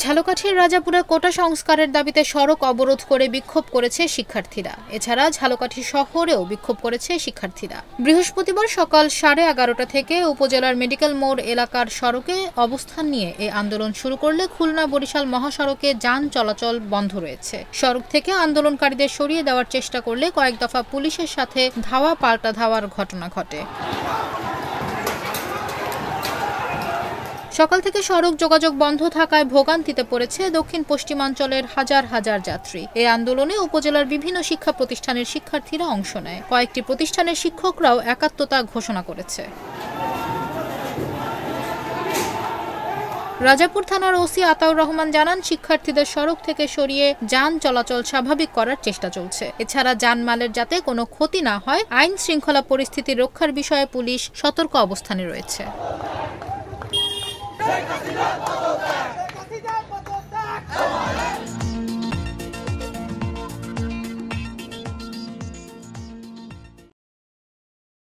ঝালকাঠির রাজাপুরে কোটা সংস্কারের দাবিতে সড়ক অবরোধ করে বিক্ষোভ করেছে শিক্ষার্থীরা। এছাড়া ঝালকাঠি শহরেও বিক্ষোভ করেছে শিক্ষার্থীরা। বৃহস্পতিবার সকাল 11:30 থেকে উপজেলার মেডিকেল মোড় এলাকার সড়কে অবস্থান নিয়ে এই আন্দোলন শুরু করলে খুলনা বরিশাল মহাসড়কে যান চলাচল বন্ধ রয়েছে। সড়ক থেকে আন্দোলনকারীদের সরিয়ে দেওয়ার চেষ্টা করলে কয়েক দফা পুলিশের সাথে ধাওয়া পাল্টা ধাওয়ার ঘটনা ঘটে। সকাল থেকে সড়ক যোগাযোগ বন্ধ থাকায় ভোগান্তিতে পড়েছে দক্ষিণ পশ্চিমাঞ্চলের হাজার হাজার যাত্রী। এই আন্দোলনে উপজেলার বিভিন্ন শিক্ষা প্রতিষ্ঠানের শিক্ষার্থীরা অংশ নেয়। কয়েকটি প্রতিষ্ঠানের শিক্ষকরাও একাত্মতা ঘোষণা করেছে। রাজাপুর থানার ওসি আতাউর রহমান জানান, শিক্ষার্থীদের সড়ক থেকে সরিয়ে যান চলাচল স্বাভাবিক করার চেষ্টা চলছে। এছাড়া যানমালের যাতে কোনো ক্ষতি না হয়, আইন শৃঙ্খলা পরিস্থিতি রক্ষার বিষয়ে পুলিশ সতর্ক অবস্থানে রয়েছে।